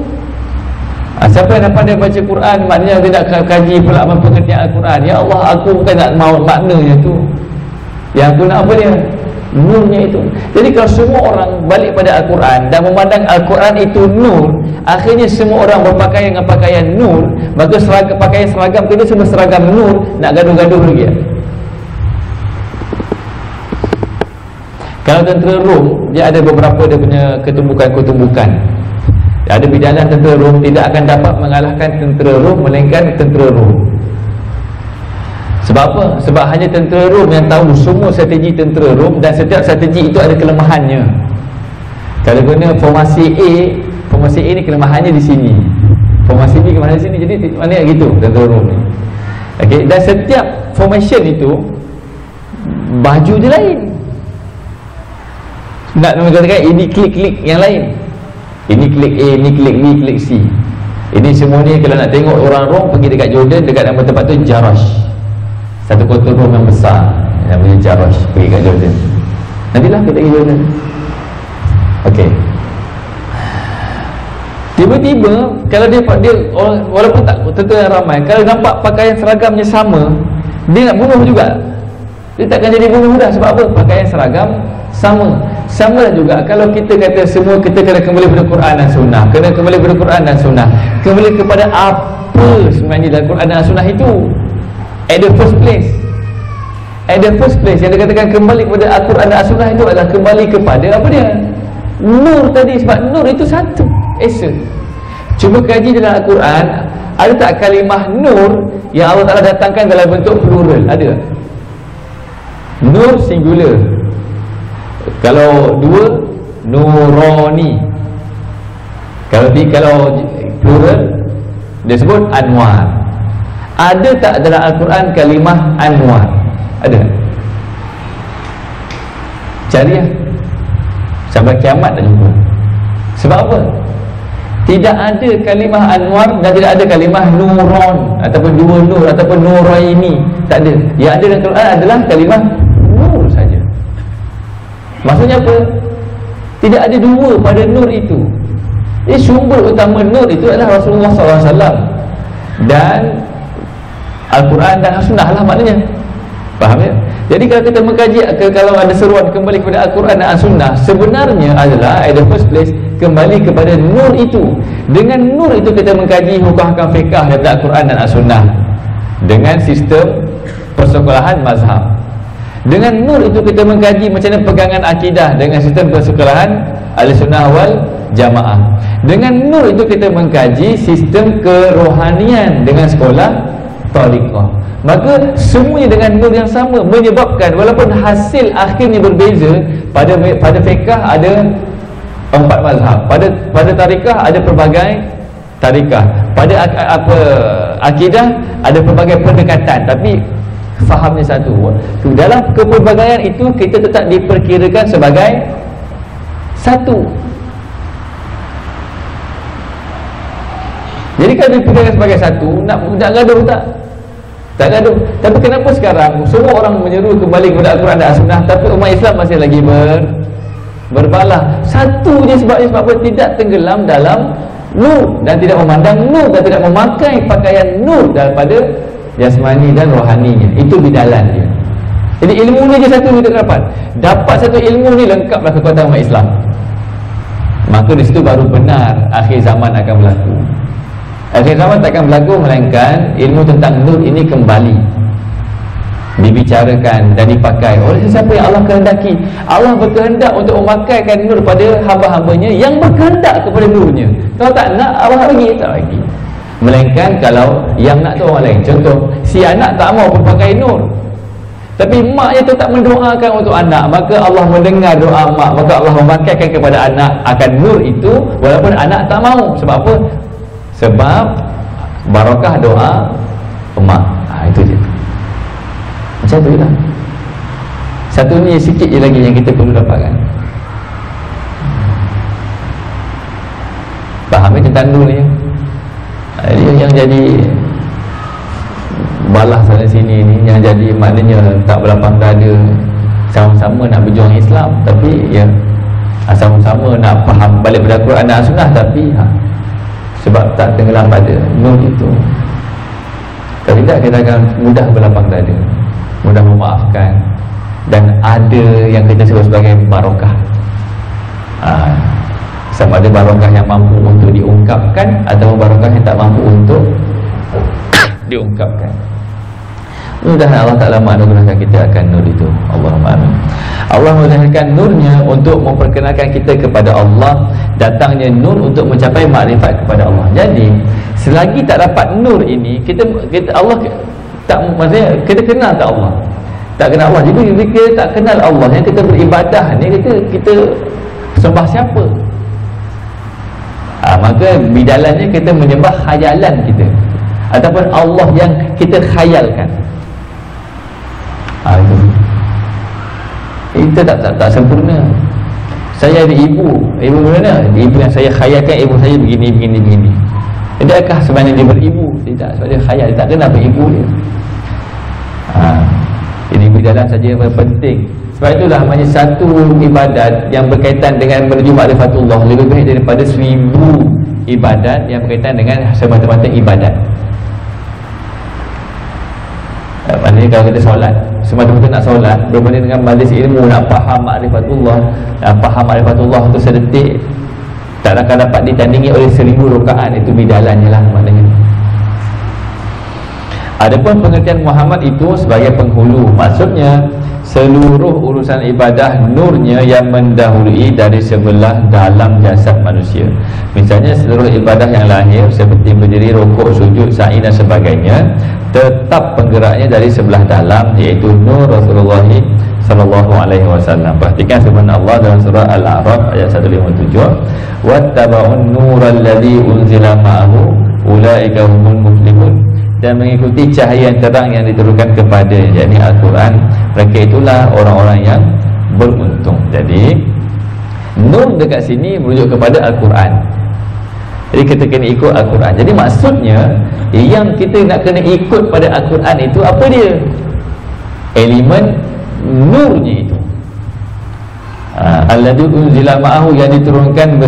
Siapa yang dah pandai baca Quran, maknanya dia nak kaji pula pengertian Al-Quran. Ya Allah, aku bukan nak mahu maknanya tu. Yang aku nak apa dia? Nurnya itu. Jadi kalau semua orang balik pada Al-Quran dan memandang Al-Quran itu nur, akhirnya semua orang berpakaian dengan pakaian nur, maka pakaian seragam kita semua seragam nur, nak gaduh-gaduh lagi. Kalau tentera Rom, dia ada beberapa dia punya ketumbukan-ketumbukan. Ada bidanan tentera Rom tidak akan dapat mengalahkan tentera Rom melainkan tentera Rom. Sebab apa? Sebab hanya tentera Rom yang tahu semua strategi tentera Rom, dan setiap strategi itu ada kelemahannya. Kalau guna formasi A ni kelemahannya di sini, formasi B kelemahannya di sini. Jadi mana gitu tentera Rom ni. Okey, dan setiap formation itu baju dia lain. Nak mengatakan ini klik-klik yang lain. Ini klik A, ini klik B, klik C. Ini semua ni kalau nak tengok orang Rom, pergi dekat Jordan, dekat nama tempat tu Jarash, satu kota Rom yang besar, namanya Jarash. Pergi kat Jordan, nantilah kita pergi Jordan. Okey, tiba-tiba kalau dia walaupun tak tentera yang ramai, kalau nampak pakaian seragamnya sama, dia nak bunuh juga. Dia takkan jadi bunuh mudah. Sebab apa? Pakaian seragam sama. Sama juga kalau kita kata semua kita kena kembali kepada Quran dan Sunnah, kena kembali kepada Quran dan Sunnah, kembali kepada apa sebenarnya dalam Quran dan Sunnah itu. At the first place yang dikatakan kembali kepada Al-Quran dan Sunnah itu adalah kembali kepada apa dia? Nur tadi. Sebab nur itu satu esa. Cuma kaji dalam Al-Quran, ada tak kalimah nur yang Allah Ta'ala datangkan dalam bentuk plural? Ada. Nur singular. Kalau dua, nurani. Kalau plural, dia sebut anwar. Ada tak dalam Al-Quran kalimah anwar? Ada. Cari lah, sampai kiamat tak jumpa. Sebab apa? Tidak ada kalimah anwar dan tidak ada kalimah nuron ataupun dua nur ataupun nuraini. Tak ada. Yang ada dalam Quran adalah kalimah nur saja. Maksudnya apa? Tidak ada dua pada nur itu. Jadi sumber utama nur itu adalah Rasulullah SAW dan Al-Quran dan As-Sunnah lah maknanya. Faham ya? Jadi kalau kita mengkaji, kalau ada seruan kembali kepada Al-Quran dan As-Sunnah, sebenarnya adalah at the first place kembali kepada nur itu. Dengan nur itu kita mengkaji hukum-hukum fiqah daripada Al-Quran dan As-Sunnah dengan sistem persekolahan mazhab. Dengan nur itu kita mengkaji macam mana pegangan akidah dengan sistem persekolahan Ahlussunnah wal Jamaah. Dengan nur itu kita mengkaji sistem kerohanian dengan sekolah tariqah. Maka semuanya dengan nur yang sama, menyebabkan walaupun hasil akhirnya berbeza. Pada fiqh ada 4 mazhab, pada tariqah ada pelbagai tariqah, pada akidah ada pelbagai pendekatan, tapi fahamnya satu. Dalam kepelbagaian itu kita tetap diperkirakan sebagai satu. Jadi kalau diperkirakan sebagai satu, nak gaduh tak? Tak gaduh. Tapi kenapa sekarang semua orang menyeru kembali kepada Al-Quran dan As-Sunnah, tapi umat Islam masih lagi berbalah? Satu je sebabnya. Sebab apa? Tidak tenggelam dalam nur dan tidak memandang nur dan tidak memakai pakaian nur daripada jasmani dan rohaninya. Itu bidalan dia. Jadi ilmu ni je satu kita dapat satu ilmu ni, lengkaplah kekuatan umat Islam. Maka di situ baru benar akhir zaman akan berlaku. Akhir zaman takkan berlaku melainkan ilmu tentang nur ini kembali dibicarakan dan dipakai oleh siapa yang Allah kehendaki. Allah berkehendak untuk memakaikan nur pada hamba-hambanya yang berkehendak kepada nurnya. Kalau tak nak, Allah bagi, tak bagi. Melainkan kalau yang nak tu orang lain. Contoh, si anak tak mau berpakai nur, tapi maknya tetap mendoakan untuk anak, maka Allah mendengar doa mak, maka Allah memakaikan kepada anak akan nur itu walaupun anak tak mau. Sebab apa? Sebab barakah doa emak. Itu je. Macam tu lah. Satu ni sikit je lagi yang kita perlu dapatkan. Faham tentang nur ni. Dia yang jadi balah sana sini ni, yang jadi maknanya tak berlapang dada, sama-sama nak berjuang Islam, tapi ya sama-sama nak faham balik pada Quran dan Sunnah, tapi sebab tak tenggelam pada nur itu. Kalau tidak, kita akan mudah berlapang dada, mudah memaafkan, dan ada yang kita sebut sebagai barakah. Sama ada barakah yang mampu untuk diungkapkan atau barakah yang tak mampu untuk diungkapkan. Mudah-mudahan Allah Ta'ala menganugerahkan kita akan nur itu. Allahumma amin. Allah menggunakan nurnya untuk memperkenalkan kita kepada Allah, datangnya nur untuk mencapai makrifat kepada Allah. Jadi selagi tak dapat nur ini, kita Allah tak, maksudnya kita kenal tak Allah, tak kenal Allah. Jadi bila kita tak kenal Allah, yang kita beribadah ni, kita sembah siapa? Maka bidalannya kita menyembah khayalan kita, ataupun Allah yang kita khayalkan. Itu tak sempurna. Saya ada ibu mana? Ibu yang saya khayalkan, ibu saya begini. Adakah sebenarnya dia beribu? Tidak, sebab dia khayal, dia tak kenal beribu dia. Ini bidalan saja yang penting. Sebab itulah hanya satu ibadat yang berkaitan dengan menuju ma'rifatullah lebih baik daripada 1000 ibadat yang berkaitan dengan semata-mata ibadat. Maknanya kalau kita solat, semata-mata nak solat, berbanding dengan majlis ilmu, nak faham ma'rifatullah, faham ma'rifatullah untuk sedetik, tak akan dapat ditandingi oleh 1000 rakaat. Itu bidalannya lah maknanya. Adapun pengertian Muhammad itu sebagai penghulu, maksudnya seluruh urusan ibadah nurnya yang mendahului dari sebelah dalam jasad manusia. Misalnya seluruh ibadah yang lahir seperti berdiri, rukuk, sujud, sa'i dan sebagainya, tetap penggeraknya dari sebelah dalam, iaitu nur Rasulullah sallallahu alaihi wasallam. Perhatikan firman Allah dalam surah Al-A'raf ayat 157, wattaba'un nural ladzi unzila ma'ahu ulaika humul muflihun, dan mengikuti cahaya yang terang yang diturunkan kepadanya, yakni Al-Quran, mereka itulah orang-orang yang beruntung. Jadi nur dekat sini merujuk kepada Al-Quran. Jadi kita kena ikut Al-Quran. Jadi maksudnya yang kita nak kena ikut pada Al-Quran itu apa dia? Elemen nurnya itu. Alladzi unzila ma'ahu, yang diturunkan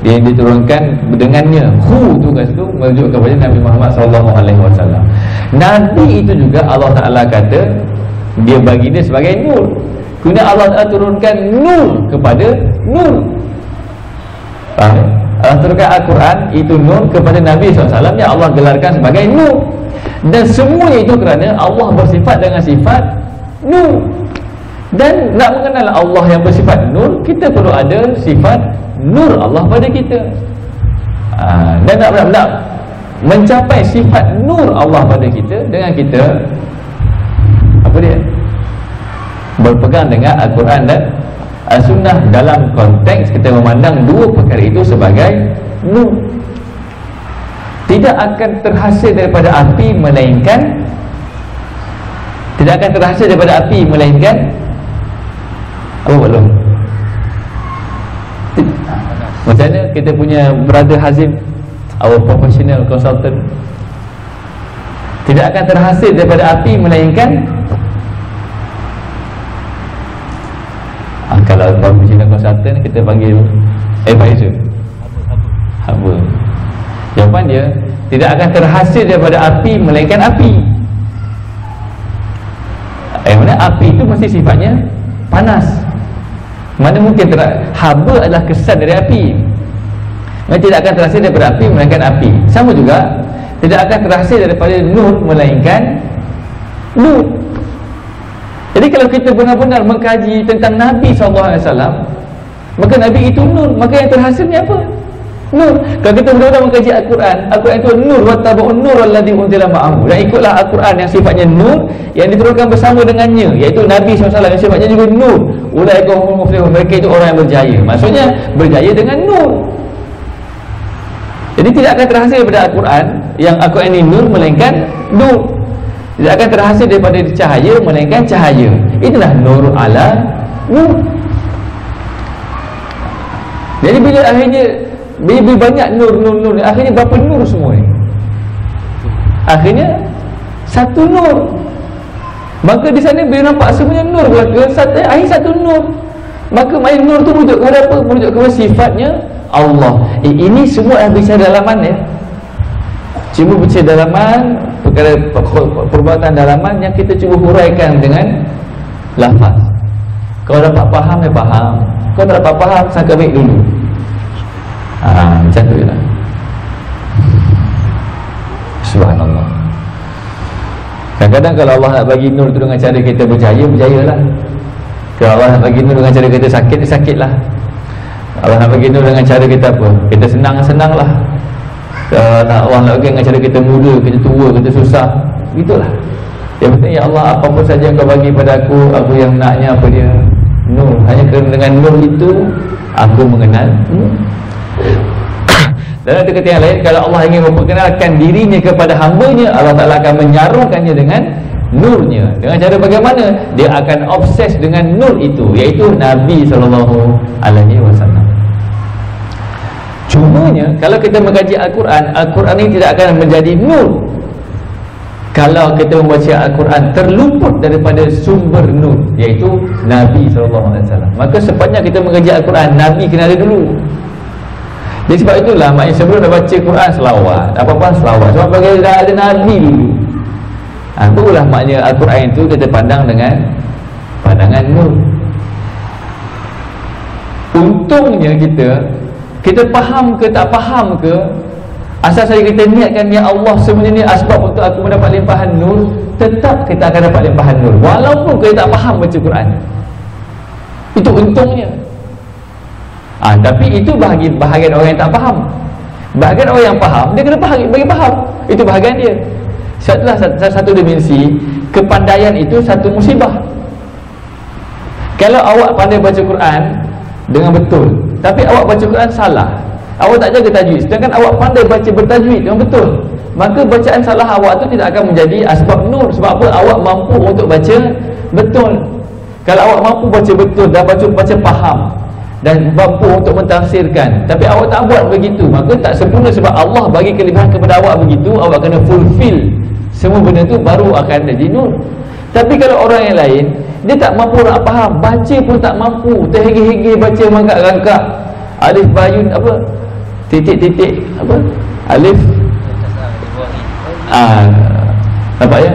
yang diturunkan dengannya. Hu tu kat situ merujuk kepada Nabi Muhammad sallallahu alaihi wasallam. Nabi itu juga Allah Taala kata dia bagi dia sebagai nur. Kemudian Allah Taala turunkan nur kepada nur. Faham? Allah turunkan Al-Quran itu nur kepada Nabi SAW yang Allah gelarkan sebagai nur. Dan semuanya itu kerana Allah bersifat dengan sifat nur. Dan nak mengenal Allah yang bersifat nur, kita perlu ada sifat nur Allah pada kita. Dan nak mencapai sifat nur Allah pada kita dengan kita apa dia? Berpegang dengan Al-Quran dan As-Sunnah. Dalam konteks kita memandang dua perkara itu sebagai nur, tidak akan terhasil daripada api melainkan apa belum? Macam mana kita punya brother Hazim, our professional consultant, tidak akan terhasil daripada api melainkan kalau professional consultant kita panggil advisor, haba. Jawapan dia tidak akan terhasil daripada api melainkan api. Mana api itu mesti sifatnya panas. Mana mungkin haba adalah kesan dari api. Maka tidak akan terhasil daripada api melainkan api. Sama juga tidak akan terhasil daripada nur melainkan nur. Jadi kalau kita benar-benar mengkaji tentang Nabi SAW, maka Nabi itu nur, maka yang terhasilnya apa? Nur. Kalau kita benar-benar mengkaji Al-Quran, Al-Quran itu nur, wattaba'un nural ladzi unzila ma'ahu, dan ikutlah Al-Quran yang sifatnya nur, yang diturunkan bersama dengannya, iaitu Nabi SAW yang sifatnya juga nur. Ulaika humul muflihun, mereka itu orang yang berjaya. Maksudnya berjaya dengan nur. Jadi tidak akan terhasil daripada Al-Quran yang Al-Quran ini nur melainkan nur. Tidak akan terhasil daripada cahaya melainkan cahaya. Itulah nur ala nur. Jadi bila akhirnya bila banyak nur, akhirnya berapa nur semua ni? Akhirnya satu nur. Maka di sana bila nampak semuanya nur belaka, akhir satu nur. Maka main nur tu merujuk kepada apa? Merujuk kepada sifatnya Allah. Ini semua dah bicara dalaman ya. Cuma bicara dalaman, perkara perbuatan dalaman yang kita cuba huraikan dengan lafaz. Kalau dapat faham ya faham. Kalau tak dapat faham, sangka baik dulu. Macam tu je lah. Subhanallah. Kadang-kadang kalau Allah nak bagi nur tu dengan cara kita berjaya, berjayalah. Kalau Allah nak bagi nur dengan cara kita sakit, sakitlah. Allah nak bagi nur dengan cara kita apa? Kita senang, senanglah. Allah nak bagi dengan cara kita muda, kita tua, kita susah, gitulah. Yang penting ya Allah, apa-apa saja kau bagi pada aku yang naknya apa dia? Nur. Hanya kerana dengan nur itu aku mengenal nur. Dan ada kata yang lain, kalau Allah ingin memperkenalkan dirinya kepada hambanya, Allah Ta'ala akan menyarukannya dengan nurnya. Dengan cara bagaimana? Dia akan obses dengan nur itu, iaitu Nabi SAW. Cumanya kalau kita mengkaji Al-Quran, Al-Quran ini tidak akan menjadi nur kalau kita membaca Al-Quran terluput daripada sumber nur, iaitu Nabi SAW. Maka sepanjang kita mengkaji Al-Quran, Nabi kena ada dulu. Jadi sebab itulah maknanya sebelum dah baca Quran selawat, apa-apa selawat. Sebab bagi dah ada Nabi dulu. Itulah maknanya Al-Quran itu kita pandang dengan pandangan nur. Untungnya kita faham ke tak faham ke, asal saja kita niatkan ya Allah sebenarnya asbab untuk aku mendapat limpahan nur, tetap kita akan dapat limpahan nur walaupun kita tak faham baca Quran. Itu untungnya. Tapi itu bahagian orang yang tak faham. Bahagian orang yang faham, dia kena bagi faham. Itu bahagian dia. Itulah satu dimensi. Kepandaian itu satu musibah. Kalau awak pandai baca Quran dengan betul, tapi awak baca Quran salah, awak tak jaga tajwid, sedangkan awak pandai baca bertajwid dengan betul, maka bacaan salah awak tu tidak akan menjadi asbab nur. Sebab apa? Awak mampu untuk baca betul. Kalau awak mampu baca betul dan baca faham dan mampu untuk mentafsirkan, tapi awak tak buat begitu, maka tak sempurna. Sebab Allah bagi kelebihan kepada awak begitu, awak kena fulfill semua benda tu, baru akan jadi nur. Tapi kalau orang yang lain, dia tak mampu nak faham, baca pun tak mampu, terhege-hege baca mangkak-rangkak, alif bayun apa, titik-titik apa, alif nampak ya?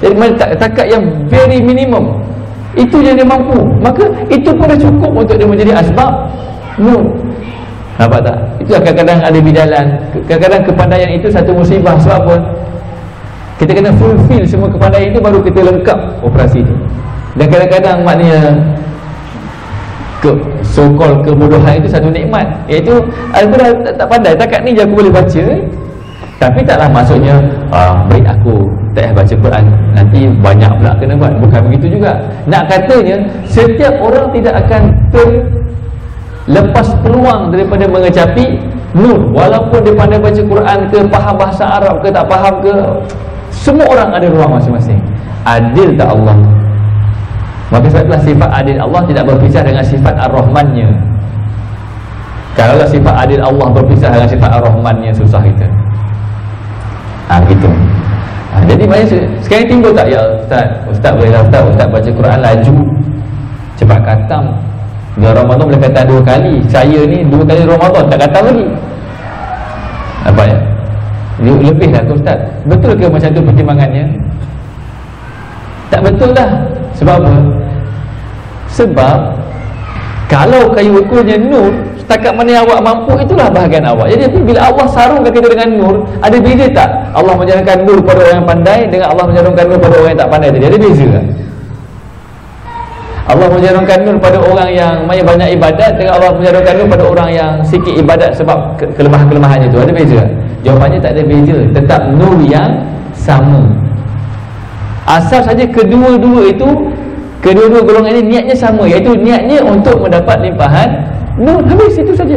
Jadi takat yang very minimum, itu yang dia mampu, maka itu pun dah cukup untuk dia menjadi asbab nur. Nampak tak? Itu kadang-kadang ada bidalan, kadang-kadang kepandaian itu satu musibah. Sebab apa? Kita kena fulfill semua kepandaian itu, baru kita lengkap operasi itu. Dan kadang-kadang maknanya so-called kebodohan itu satu nikmat, iaitu aku dah tak pandai, takat ni je aku boleh baca, tapi taklah maksudnya baik aku tak payah baca Quran, nanti banyak pula kena buat. Bukan begitu juga. Nak katanya setiap orang tidak akan terlepas peluang daripada mengecapi nur, walaupun dia pandai baca Quran ke, faham bahasa Arab ke, tak faham ke, semua orang ada ruang masing-masing. Adil tak Allah? Maka sebablah sifat adil Allah tidak berpisah dengan sifat Ar-Rahmannya. Kalau sifat adil Allah berpisah dengan sifat Ar-Rahmannya, susah kita. Gitu. Jadi sekarang timbul tak, ya Ustaz bolehlah Ustaz baca Quran laju, cepat khatam. Dia Ramadan boleh khatam 2 kali. Saya ni 2 kali Ramadan tak khatam lagi. Nampak ya? Lebih dah tu Ustaz. Betul ke macam tu pertimbangannya? Tak betul lah. Sebab apa? Sebab kalau kayu ukurnya nur, setakat mana yang awak mampu, itulah bahagian awak. Jadi bila Allah sarungkan kita dengan nur, ada beza tak? Allah menjarungkan nur pada orang yang pandai dengan Allah menjarungkan nur pada orang yang tak pandai tadi, ada beza tak? Allah menjarungkan nur pada orang yang banyak ibadat dengan Allah menjarungkan nur pada orang yang sikit ibadat sebab kelemahan-kelemahannya tu, ada beza? Jawapannya tak ada beza, tetap nur yang sama. Asal saja kedua-dua golongan ini niatnya sama, iaitu niatnya untuk mendapat limpahan nur. Habis itu saja.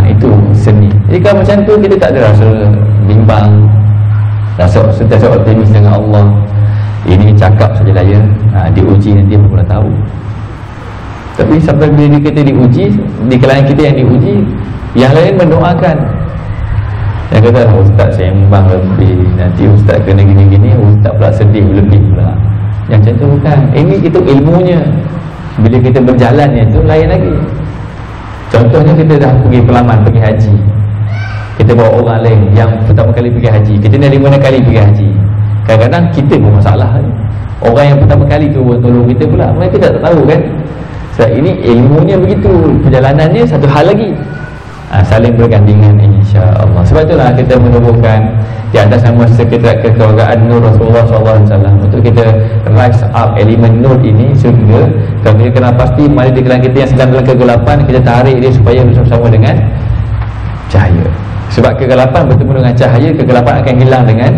Itu seni. Jadi kalau macam tu kita tak ada rasa bimbang, rasa sentiasa optimis dengan Allah. Ini cakap sajalah ya, diuji nanti baru dah tahu. Tapi sampai bila kita diuji, di kalangan kita yang diuji, yang lain mendoakan. Yang kata, ustaz sembang lebih, nanti ustaz kena gini-gini, ustaz pula sedih lebih pula. Yang macam tu bukan. Ini itu ilmunya. Bila kita berjalan itu lain lagi. Contohnya kita dah pergi pelaman, pergi haji. Kita bawa orang lain yang pertama kali pergi haji. Kita dah 5 kali pergi haji. Kadang-kadang kita pun masalah kan? Orang yang pertama kali tu tolong kita pula, mereka tak tahu kan. Sebab ini ilmunya begitu, perjalanannya satu hal lagi. Saling bergandengan, insya-Allah. Sebab itulah kita menubuhkan di atas nama Sekretariat Kekeluargaan Nur Rasulullah SAW untuk kita rise up elemen nur ini, sehingga kalau kita kenal pasti mana di kalangan kita yang sedang dalam kegelapan, kita tarik dia supaya bersama-sama dengan cahaya. Sebab kegelapan bertemu dengan cahaya, kegelapan akan hilang dengan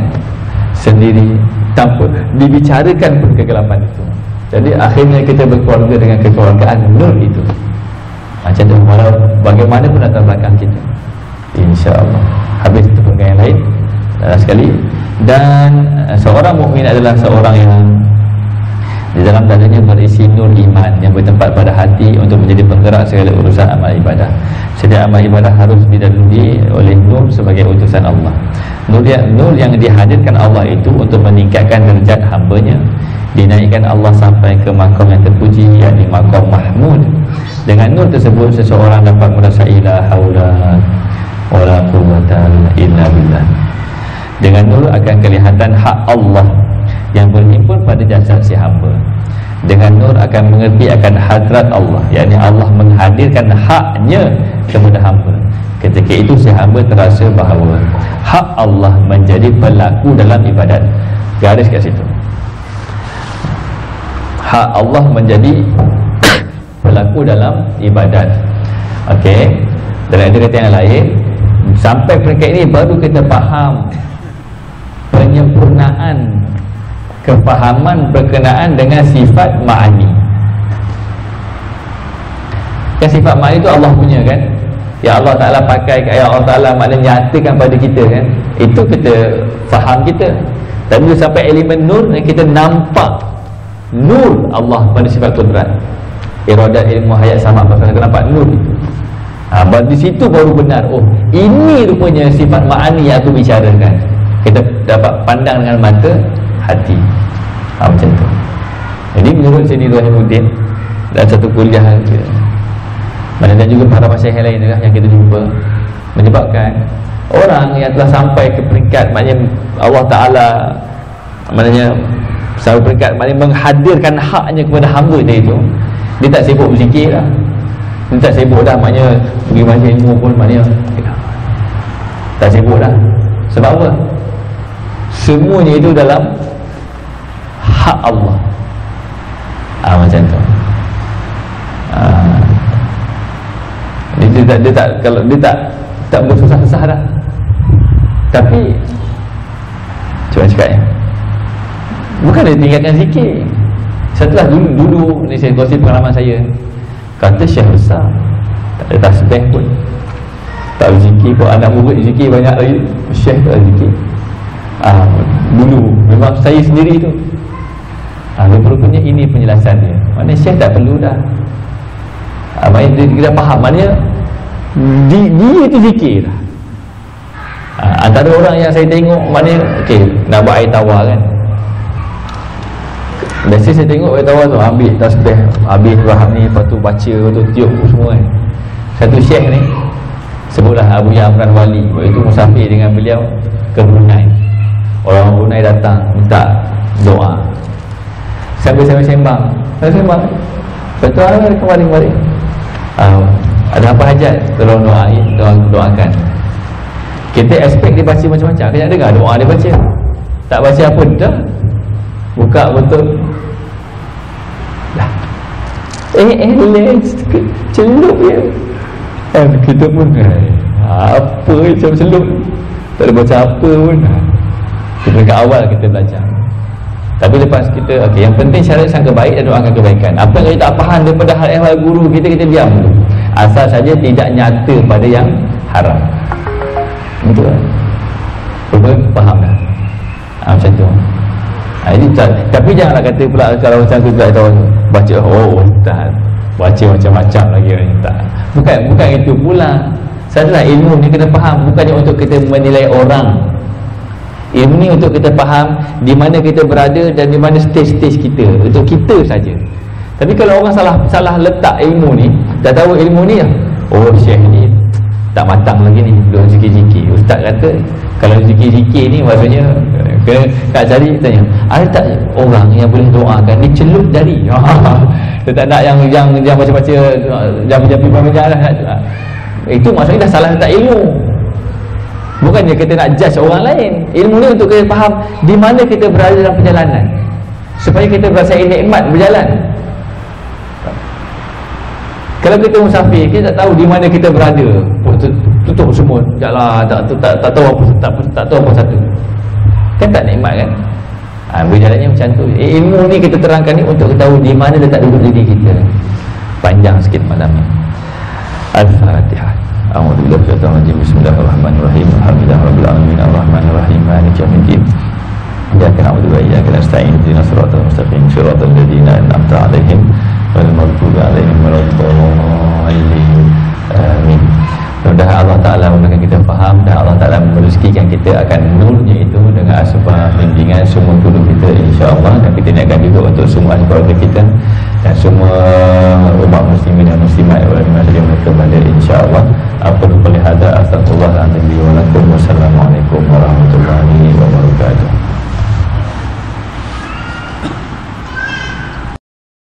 sendiri tanpa dibicarakan pun kegelapan itu. Jadi akhirnya kita berkeluarga dengan kekeluargaan nur itu. Macam tu, walau bagaimana pun latar belakang kita, insya-Allah. Habis itu perkara yang lain sekali. Dan seorang mukmin adalah seorang yang di dalam dadanya berisi nur iman yang bertempat pada hati untuk menjadi penggerak segala urusan amal ibadah. Setiap amal ibadah harus didahului oleh nur sebagai utusan Allah. Nur yang dihadirkan Allah itu untuk meningkatkan derajat hamba-Nya, dinaikkan Allah sampai ke makam yang terpuji, yakni makam mahmud. Dengan nur tersebut seseorang dapat merasai la haula wala quwwata illa billah. Dengan nur akan kelihatan hak Allah yang berhimpun pada jasad si hamba. Dengan nur akan mengerti akan hadrat Allah, yakni Allah menghadirkan haknya kepada hamba. Ketika itu si hamba terasa bahawa hak Allah menjadi pelaku dalam ibadat. Garis kat situ. Hak Allah menjadi pelaku dalam ibadat. Okey. Dan ada kata yang lain, sampai peringkat ini baru kita faham penyempurnaan kefahaman berkenaan dengan sifat ma'ani. Kan sifat ma'ani itu Allah punya kan, ya Allah Ta'ala pakai, ya Allah Ta'ala maknanya nyatakan pada kita kan. Itu kita faham kita. Dan bila sampai elemen nur, kita nampak nur Allah pada sifat kudrat, iradat, ilmu, hayat, sama. Pasal kita nampak nur itu. Di situ baru benar, oh ini rupanya sifat ma'ani yang aku bicarakan. Kita dapat pandang dengan mata hati. Macam tu. Jadi menurut Sayyidi Rahimuddin dalam satu kuliah, dan juga para masyayikh yang lain yang kita jumpa, menyebabkan orang yang telah sampai ke peringkat, maknanya Allah Ta'ala, maknanya sampai peringkat maknanya menghadirkan haknya kepada hamba dia itu, dia tak sibuk berzikir dah. Dia tak sibuk dah, maknanya pergi majlis ilmu pun maknanya tak sibuk dah. Sebab apa? Semuanya itu dalam hak Allah. Macam tu. Dia tak kalau dia tak bersusah-susah dah. Tapi cuba cakap ya, bukan dia tinggalkan zikir. Setelah dulu ni saya kongsi pengalaman saya. Kata Syekh besar tak ada tasbih pun, tak berzikir pun, anak murid zikir banyak lagi, Syekh tak zikir. Dulu memang saya sendiri tu. Rupanya ini penjelasan dia. Maknanya Syekh tak perlu dah. Maknanya dia dah faham, maknanya dia itu zikir dah. Antara orang yang saya tengok, maknanya okey, nak buat air tawar kan, biasa saya tengok air tawar tu ambil tasbih, habis rahab ni, lepas tu baca, lepas tu tiup semua kan. Satu Syekh ni sebutlah Abu Ya'mran Wali, waktu itu musafir dengan beliau ke Brunei. Orang Brunei datang minta doa, sambil sembang. Betul, kemarin ada apa hajat, tolong doakan. Kita expect dia baca macam-macam. Kita dengar doa dia baca, tak baca apa dah, buka betul lah. Celup dia. Kita pun apa macam celup, tak ada baca apa pun. Kita dekat awal kita belajar. Tapi lepas kita, yang penting syarat sangka baik dan doakan kebaikan. Apa yang kita tak faham daripada hal ehwal guru kita diam dulu. asal saja tidak nyata pada yang haram. Betul kan? Faham dah? Macam tu. Ini tapi janganlah kata pula kalau macam tu tak tahu baca tak baca macam-macam lagi tak. Bukan itu pula. Sajalah ilmu ni kena faham, bukannya untuk kita menilai orang. Ilmu ni untuk kita faham di mana kita berada dan di mana stage-stage kita, untuk kita saja. Tapi kalau orang salah letak ilmu ni, tak tahu ilmu ni, syekh ni tak matang lagi ni, belum zikir-zikir. Ustaz kata kalau zikir-zikir ni maksudnya kena kat cari tanya, ada tak orang yang boleh doakan ni celup jari? Dia tak nak yang baca-baca jampi-jampi pemijak lah. Itu maksudnya dah salah letak ilmu. Bukannya kita nak judge orang lain. Ilmu ni untuk kita faham di mana kita berada dalam perjalanan, supaya kita berasai nikmat berjalan. Kalau kita musafir, kita tak tahu di mana kita berada, tutup semua, taklah tak tahu apa satu, kan tak nikmat kan? Berjalannya macam tu. Ilmu ni kita terangkan ni untuk kita tahu di mana letak duduk diri kita. Panjang sikit malam ni. Al-Fatihah. A'udzubillahi minasyaitonir rajim. Bismillahirrahmanirrahim. Alhamdulillahirabbil alamin. Arrahmanirrahim. Maliki yaumiddin. Iyyaka na'budu wa iyyaka nasta'in. Ihdinas siratal mustaqim. Siratal ladzina an'amta 'alaihim ghairil maghdubi 'alaihim waladdallin. Amin. Mudah-mudahan Allah Ta'ala memberikan kita faham, dan Allah Ta'ala merezekikan kita akan nurnya itu dengan asbab bimbingan semua tuduh kita, insya-Allah. Dan kita niatkan juga untuk semua keluarga kita dan semua umat muslimin dan muslimat